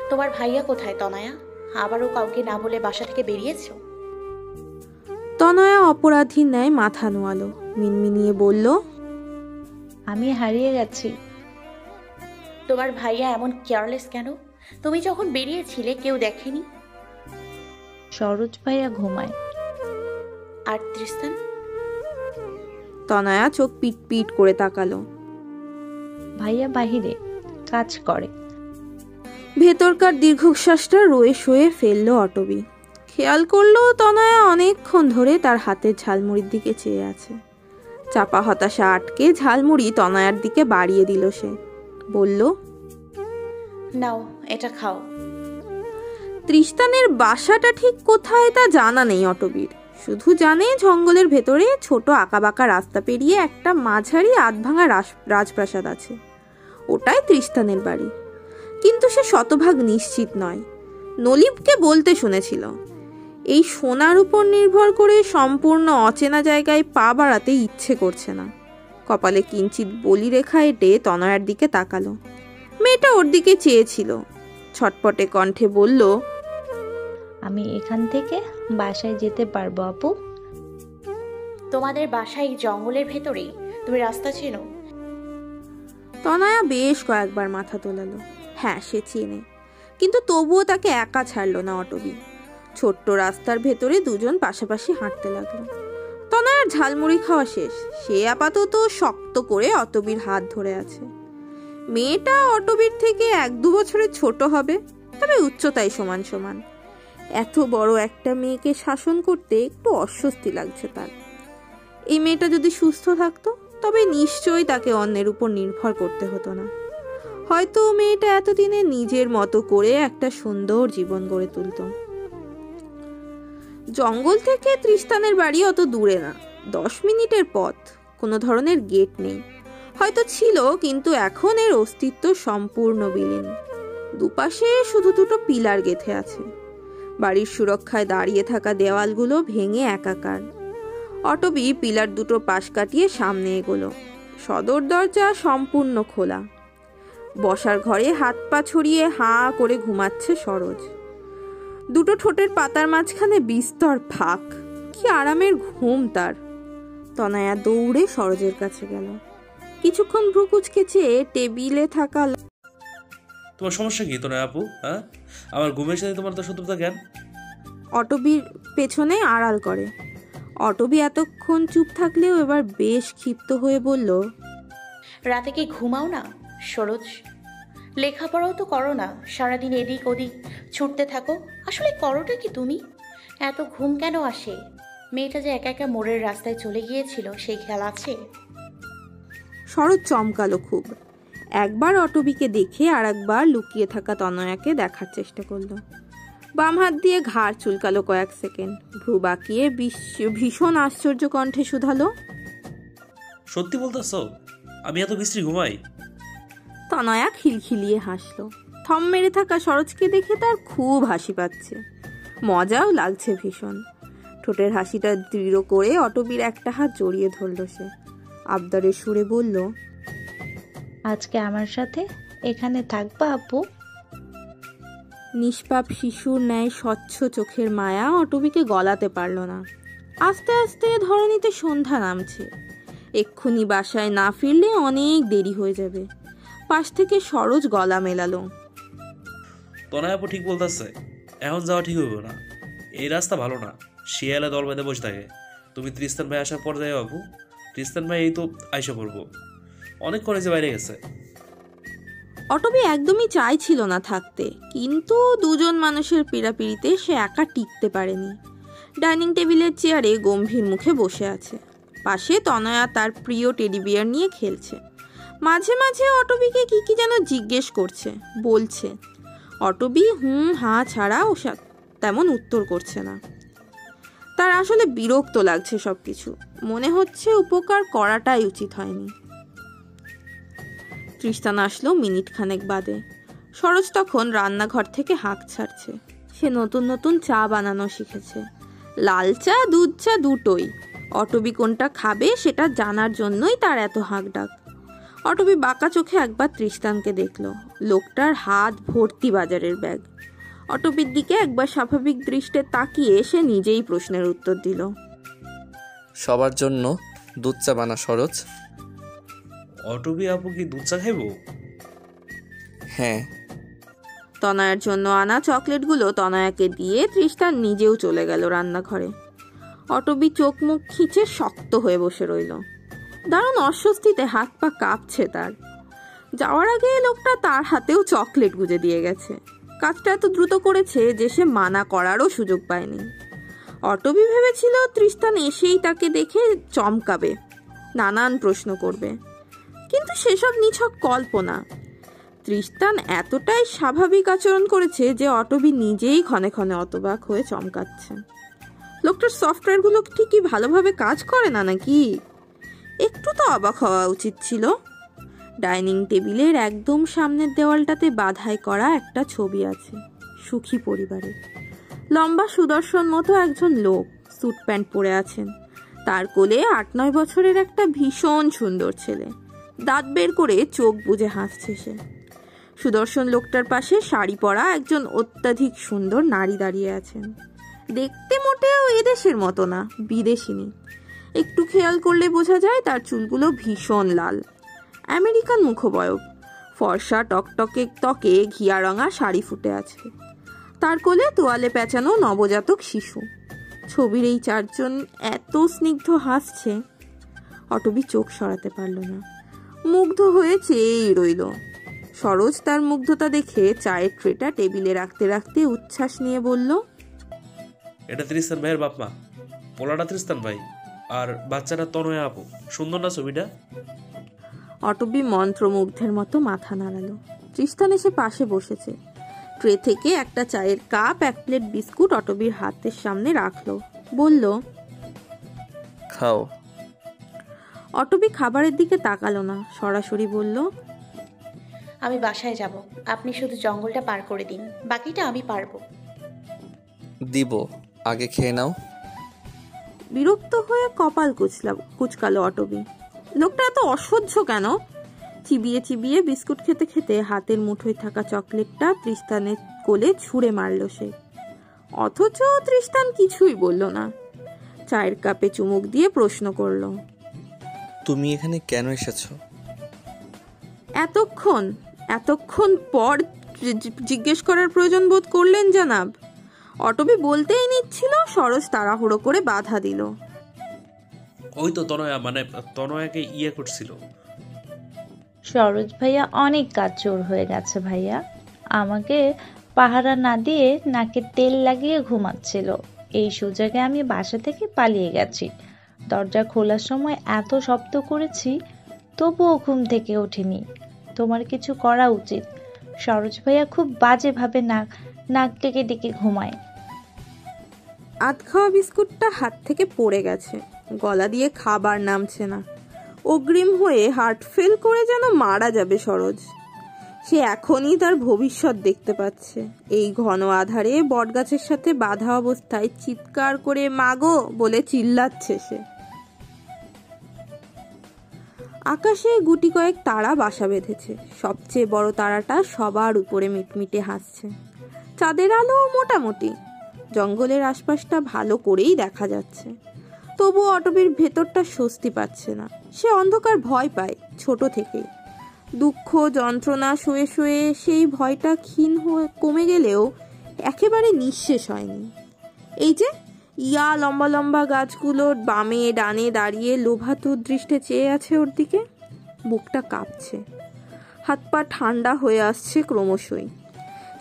তোমার ভাইয়া কোথায় তনয়া? আবারও কাউকে না বলে বাসা থেকে বেরিয়েছো? তনয়া অপরাধীর ন্যায় মাথা নোয়ালো, মিনমিনিয়ে বলল, আমি হারিয়ে গেছি। তোমার ভাইয়া এমন কেয়ারলেস কেন? তুমি যখন বেরিয়েছিলে কেউ দেখেনি? সরোজ ভাইয়া ঘুমায়। আর তৃষ্ণান? তনয়া চোখ পিট পিট করে তাকালো। ভাইয়া বাহিরে কাজ করে। ভেতরকার দীর্ঘশ্বাসটা রয়ে শোয়ে ফেললো অটবি। খেয়াল করলো তনয়া অনেকক্ষণ ধরে তার হাতের ঝালমুড়ির দিকে চেয়ে আছে। চাপা হতাশা আটকে ঝালমুড়ি তনয়ার দিকে বাড়িয়ে দিল সে। বলল, নাও এটা খাও। তৃষ্ণানের বাসাটা ঠিক কোথায় তা জানা নেই অটবির। শুধু জানে জঙ্গলের ভেতরে ছোট আঁকাবাঁকা রাস্তা পেরিয়ে একটা মাঝারি আধভাঙা রাজপ্রাসাদ আছে। ওটাই তৃষ্ণানের বাড়ি। কিন্তু সে শতভাগ নিশ্চিত নয়। নলিবকে বলতে শুনেছিল, এই সোনার উপর নির্ভর করে সম্পূর্ণ অচেনা জায়গায় পা বাড়াতে ইচ্ছে করছে না। কপালে কিঞ্চিত বলিরেখা এঁটে তনয়ার দিকে তাকালো। মেয়েটা ওর দিকে চেয়েছিল। ছটপটে কণ্ঠে বলল, আমি এখান থেকে বাসায় যেতে পারবো আপু? তোমাদের বাসায় জঙ্গলের ভেতরেই? তুমি রাস্তা চেনো? তনয়া বেশ কয়েকবার মাথা তোলালো। হ্যাঁ, সে চেনে, কিন্তু তবুও তাকে একা ছাড়লো না অটবি। ছোট্ট রাস্তার ভেতরে দুজন পাশাপাশি হাঁটতে লাগলো। তনয়ার ঝালমুড়ি খাওয়া শেষ। সে আপাতত শক্ত করে অটবির হাত ধরে আছে। মেয়েটা অটবির থেকে 1-2 বছরের ছোট হবে, তবে উচ্চতায় সমান সমান। এত বড় একটা মেয়েকে শাসন করতে একটু অস্বস্তি লাগছে তার। এই মেয়েটা যদি সুস্থ থাকতো তবে নিশ্চয়ই তাকে অন্যের উপর নির্ভর করতে হতো না। হয়তো মেয়েটা এতদিনে নিজের মতো করে একটা সুন্দর জীবন গড়ে তুলত। জঙ্গল থেকে তৃষ্ণানের বাড়ি অত দূরে না, 10 মিনিটের পথ। কোনো ধরনের গেট নেই, হয়তো ছিল, কিন্তু এখন এর অস্তিত্ব সম্পূর্ণ বিলীন। দুপাশে শুধু দুটো পিলার গেঁথে আছে। বাড়ির সুরক্ষায় দাঁড়িয়ে থাকা দেওয়ালগুলো ভেঙে একাকার। অটবি পিলার দুটো পাশ কাটিয়ে সামনে এগোলো। সদর দরজা সম্পূর্ণ খোলা। বসার ঘরে হাত পা ছড়িয়ে হাঁ করে ঘুমাচ্ছে সরোজ। দুটো ঠোঁটের পাতার মাঝখানে বিস্তর ফাঁক। কি আরামের ঘুম তার। তনয়া দৌড়ে সরোজের কাছে গেল। কিছুক্ষণ ভ্রুকুচকে চেয়ে টেবিলে থাকা। তোমার সমস্যা কি তনয়া আপু? হ্যাঁ, আমার ঘুমের সাথে তোমার তো শত্রুতা জ্ঞান? অটবির পেছনে আড়াল করে। অটবি এতক্ষণ চুপ থাকলেও এবার বেশ ক্ষিপ্ত হয়ে বলল, রাতে কি ঘুমাও না সরোজ? লেখাপড়াও তো করো না, সারাদিন এদিক ওদিক ছুটতে থাকো। আসলে করোটা কি তুমি? এত ঘুম কেন আসে? মেয়েটা যে একা একা মোড়ের রাস্তায় চলে গিয়েছিল, সেই খেয়াল আছে? সরোজ চমকালো খুব। একবার অটবিকে দেখে আর একবার লুকিয়ে থাকা তনয়াকে দেখার চেষ্টা করলো। বাম হাত দিয়ে ঘাড় চুলকালো কয়েক সেকেন্ড। ভ্রু বাঁকিয়ে ভীষণ আশ্চর্য কণ্ঠে শুধালো, সত্যি বলতেছ? আমি এত বিশ্রী ঘুমাই? তনয়া খিলখিলিয়ে হাসলো। থম মেরে থাকা সরোজকে দেখে তার খুব হাসি পাচ্ছে, মজাও লাগছে ভীষণ। ঠোঁটের হাসিটা দৃঢ় করে অটবির একটা হাত জড়িয়ে ধরল সে। আবদারের সুরে বলল, আজকে আমার সাথে এখানে থাকবা আপু? নিষ্পাপ শিশুর ন্যায় স্বচ্ছ চোখের মায়া অটবিকে গলাতে পারল না। আস্তে আস্তে ধরণীতে সন্ধ্যা নামছে। এক্ষুনি বাসায় না ফিরলে অনেক দেরি হয়ে যাবে। পাশ থেকে সরোজ গলা মেলালো, তনয়া আপু ঠিক বলতেছে, এখন যাওয়া ঠিক হইব না। এই রাস্তা ভালো না, শিয়ালে দল বেঁধে বসে থাকে। তুমি তৃষ্ণান ভাই আসার পর যাই আপু। তৃষ্ণান ভাই এই তো আইসা পড়বো, অনেক কলেজে বাইরে গেছে। অটবি একদমই চাইছিল না থাকতে, কিন্তু দুজন মানুষের পীড়াপিড়িতে সে একা টিকতে পারেনি। ডাইনিং টেবিলের চেয়ারে গম্ভীর মুখে বসে আছে। পাশে তনয়া তার প্রিয় টেডি বিয়ার নিয়ে খেলছে। মাঝে মাঝে অটবিকে কি কি যেন জিজ্ঞেস করছে, বলছে। অটবি হুম হাঁ ছাড়া ও তেমন উত্তর করছে না। তার আসলে বিরক্ত লাগছে সবকিছু। মনে হচ্ছে উপকার করাটাই উচিত হয়নি। তৃষ্ণান আসলো মিনিট খানেক বাদে। সরোজ তখন রান্নাঘর থেকে হাঁক ছাড়ছে। সে নতুন নতুন চা বানানো শিখেছে, লাল চা দুধ চা দুটোই। অটবি কোনটা খাবে সেটা জানার জন্যই তার এত হাঁক ডাক। অটবি বাঁকা চোখে একবার তৃষ্টানকে দেখল। লোকটার হাত ভর্তি বাজারের ব্যাগ। অটবির দিকে একবার স্বাভাবিক দৃষ্টে তাকিয়ে সে নিজেই প্রশ্নের উত্তর দিল। সবার জন্য দুধ চা বানা সরোজ। অটবি আপু কি দুধ চা খাইব? হ্যাঁ। তনয়ার জন্য আনা চকলেটগুলো তনয়াকে দিয়ে তৃষ্টান নিজেও চলে গেল রান্নাঘরে। অটবি চোখ মুখ খিচে শক্ত হয়ে বসে রইল। দারুণ অস্বস্তিতে হাত পা কাঁপছে তার। যাওয়ার আগে লোকটা তার হাতেও চকলেট গুজে দিয়ে গেছে। কাজটা এত দ্রুত করেছে যে সে মানা করারও সুযোগ পায়নি। অটবি ভেবেছিল তৃষ্টান এসেই তাকে দেখে চমকাবে, নানান প্রশ্ন করবে, কিন্তু সেসব নিছক কল্পনা। তৃষ্টান এতটাই স্বাভাবিক আচরণ করেছে যে অটবি নিজেই ক্ষণে ক্ষণে অতবাক হয়ে চমকাচ্ছে। লোকটার সফটওয়্যারগুলো ঠিকই ভালোভাবে কাজ করে না নাকি? একটু তো অবাক হওয়া উচিত ছিল। ডাইনিং টেবিলের একদম সামনের দেওয়ালটাতে বাধাই করা একটা ছবি আছে সুখী পরিবারের। লম্বা সুদর্শন মতো একজন লোক স্যুট প্যান্ট পরে আছেন। তার কোলে ৮-৯ বছরের একটা ভীষণ সুন্দর ছেলে। দাঁত বের করে চোখ বুজে হাসছে সে। সুদর্শন লোকটার পাশে শাড়ি পরা একজন অত্যাধিক সুন্দর নারী দাঁড়িয়ে আছেন। দেখতে মোটেও এদেশের মতো না, বিদেশিনী। একটু খেয়াল করলে বোঝা যায় তার চুলগুলো ভীষণ লাল। আমেরিকান মুখবয়ব, ফর্সা টকটকে ত্বকে ঘিয়া রঙা শাড়ি ফুটে আছে। তার কোলে তোয়ালে পেঁচানো নবজাতক শিশু। ছবির এই চারজন এত স্নিগ্ধ হাসছে, অটবি চোখ সরাতে পারল না। মুগ্ধ হয়ে চেয়েই রইল। সরোজ তার মুগ্ধতা দেখে চায়ের ট্রেটা টেবিলে রাখতে রাখতে উচ্ছ্বাস নিয়ে বলল, এটা তৃষ্টান ভাইয়ের বাপ মা। পোলাটা তৃষ্টান ভাই আর বাচ্চাটা তনয়া আপু। সুন্দর না ছবিটা? অটবি মন্ত্রমুগ্ধের মতো মাথা নাড়ালো। তৃষ্টান এসে পাশে বসেছে। ট্রে থেকে একটা চায়ের কাপ, এক প্লেট বিস্কুট অটবির হাতের সামনে রাখলো। বলল, খাও। অটবি খাবারের দিকে তাকালো না, সরাসরি বলল, আমি বাসায় যাব, আপনি শুধু জঙ্গলটা পার করে দিন, বাকিটা আমি পারবো। দিব, আগে খেয়ে নাও। বিরক্ত হয়ে কপাল কুচকালো অটবি। লোকটা এত অসহ্য কেন? চিবিয়ে চিবিয়ে বিস্কুট খেতে খেতে হাতের মুঠোয় থাকা চকলেটটা তৃষ্টানের কোলে ছুঁড়ে মারল সে। অথচ তৃষ্টান কিছুই বলল না। চায়ের কাপে চুমুক দিয়ে প্রশ্ন করল, তুমি এখানে কেন এসেছো? এতক্ষণ পর জিজ্ঞেস করার প্রয়োজন বোধ করলেন জনাব? অটবি বলতেই নিচ্ছিল, সরোজ তাড়াহুড়ো করে বাধা দিল। ওই তো তনয়া, মানে তনয়াকে ইয়ে করছিল। সরোজ ভাইয়া অনেক কাজ চোর হয়ে গেছে ভাইয়া। আমাকে পাহারা না দিয়ে নাকে তেল লাগিয়ে ঘুমাচ্ছিল। এই সুযোগে আমি বাসা থেকে পালিয়ে গেছি। দরজা খোলার সময় এত শব্দ করেছি, তবুও ঘুম থেকে ওঠেনি। তোমার কিছু করা উচিত। সরোজ ভাইয়া খুব বাজেভাবে নাক ডেকে ডেকে ঘুমায়। আধ খাওয়া বিস্কুটটা হাত থেকে পড়ে গেছে, গলা দিয়ে খাবার নামছে না। অগ্রিম হয়ে হার্ট ফেল করে যেন মারা যাবে সরোজ। সে এখনই তার ভবিষ্যৎ দেখতে পাচ্ছে। এই ঘন আধারে বটগাছের সাথে বাঁধা অবস্থায় চিৎকার করে মাগো বলে চিল্লাচ্ছে সে। আকাশে গুটি কয়েক তারা বাসা বেঁধেছে। সবচেয়ে বড় তারাটা সবার উপরে মিটমিটে হাসছে। চাঁদের আলো মোটামুটি। জঙ্গলের আশপাশটা ভালো করেই দেখা যাচ্ছে। তবু অটবির ভেতরটা স্বস্তি পাচ্ছে না। সে অন্ধকার ভয় পায় ছোট থেকেই। দুঃখ যন্ত্রণা শুয়ে শুয়ে সেই ভয়টা ক্ষীণ হয়ে কমে গেলেও একেবারে নিঃশেষ হয়নি। এই যে লম্বা লম্বা গাছগুলোর বামে ডানে দাঁড়িয়ে লোভাতুর দৃষ্টে চেয়ে আছে ওর দিকে। বুকটা কাঁপছে, হাত পা ঠান্ডা হয়ে আসছে ক্রমশই।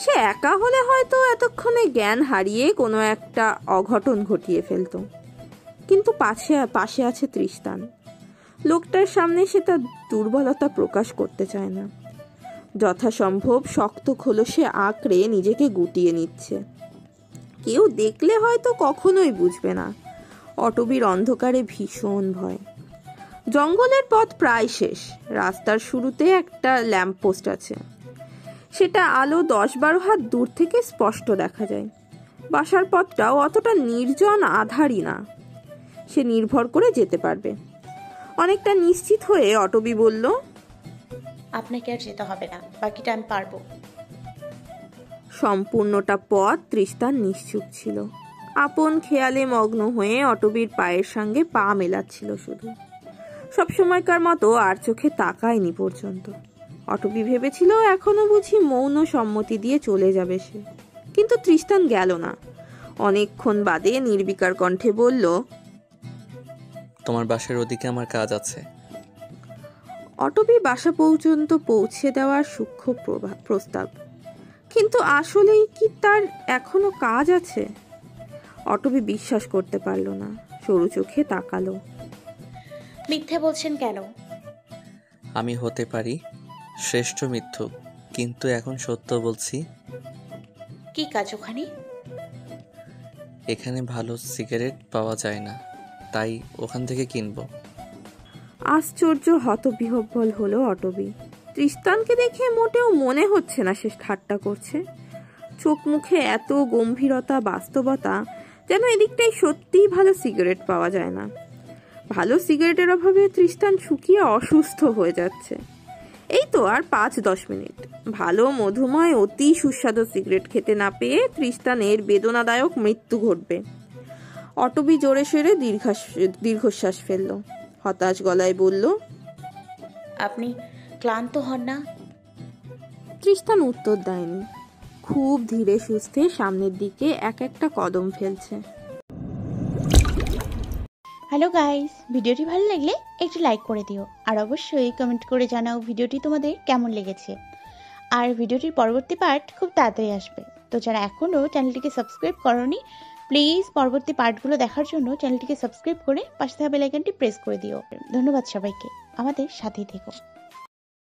সে একা হলে হয়তো এতক্ষণে জ্ঞান হারিয়ে কোনো একটা অঘটন ঘটিয়ে ফেলত, কিন্তু পাশে আছে তৃষ্টান। লোকটার সামনে সে তার দুর্বলতা প্রকাশ করতে চায় না। যথাসম্ভব শক্ত খোলসে আঁকড়ে নিজেকে গুটিয়ে নিচ্ছে। কেউ দেখলে হয়তো কখনোই বুঝবে না। অটবির অন্ধকারে ভীষণ ভয়। জঙ্গলের পথ প্রায় শেষ। রাস্তার শুরুতে একটা ল্যাম্পপোস্ট আছে। সেটা আলো 10-12 হাত দূর থেকে স্পষ্ট দেখা যায়। বাসার পথটাও অতটা নির্জন আধারই না। সে নির্ভর করে যেতে পারবে। অনেকটা নিশ্চিত হয়ে অটবি বলল, আপনাকে আর যেতে হবে না, বাকিটা আমি পারবো। সম্পূর্ণটা পথ তৃষ্ণার নিশ্চুপ ছিল। আপন খেয়ালে মগ্ন হয়ে অটবির পায়ের সঙ্গে পা মেলাচ্ছিল শুধু। সবসময়কার মতো আর চোখে তাকায়নি পর্যন্ত। অটবি ভেবেছিল এখনো বুঝি মৌন সম্মতি দিয়ে চলে যাবে সে, কিন্তু তৃষ্ণান গেল না। অনেকক্ষণ বাদে নির্বিকার কণ্ঠে বলল, তোমার বাসার ওদিকে আমার কাজ আছে। অটবি বাসা পর্যন্ত পৌঁছে দেওয়ার সূক্ষ্ম প্রস্তাব, কিন্তু আসলেই কি তার এখনো কাজ আছে? অটবি বিশ্বাস করতে পারল না, সরু চোখে তাকালো। মিথ্যে বলছেন কেন? আমি হতে পারি শ্রেষ্ঠ মিথ্যুক, কিন্তু এখন সত্য বলছি। কি কাজ ওখানে? এখানে ভালো সিগারেট পাওয়া যায় না, তাই ওখান থেকে কিনবো। আশ্চর্য হতবিহ্বল হলো অটবি। তৃষ্ণানকে দেখে মোটেও মনে হচ্ছে না সে ঠাট্টা করছে। চোখ মুখে এত গম্ভীরতা, বাস্তবতা, যেন এদিকটাই সত্যিই ভালো সিগারেট পাওয়া যায় না। ভালো সিগারেটের অভাবে তৃষ্ণান শুকিয়ে অসুস্থ হয়ে যাচ্ছে। এই তো আর 5-10 মিনিট, ভালো মধুময় অতি সুস্বাদু সিগারেট খেতে না পেয়ে তৃষ্ণানের বেদনাদায়ক মৃত্যু ঘটবে। অটবি জোরে সোরে দীর্ঘশ্বাস ফেলল, হতাশ গলায় বলল, আপনি ক্লান্ত হন না? তৃষ্ণান উত্তর দেয়নি। খুব ধীরে সুস্থে সামনের দিকে এক একটা কদম ফেলছে। হ্যালো গাইস, ভিডিওটি ভালো লাগলে একটু লাইক করে দিও, আর অবশ্যই কমেন্ট করে জানাও ভিডিওটি তোমাদের কেমন লেগেছে। আর ভিডিওটির পরবর্তী পার্ট খুব তাড়াতাড়ি আসবে, তো যারা এখনও চ্যানেলটিকে সাবস্ক্রাইব করোনি প্লিজ পরবর্তী পার্টগুলো দেখার জন্য চ্যানেলটিকে সাবস্ক্রাইব করে পাশে থাকা বেল আইকনটি প্রেস করে দিও। ধন্যবাদ সবাইকে, আমাদের সাথেই থেকো।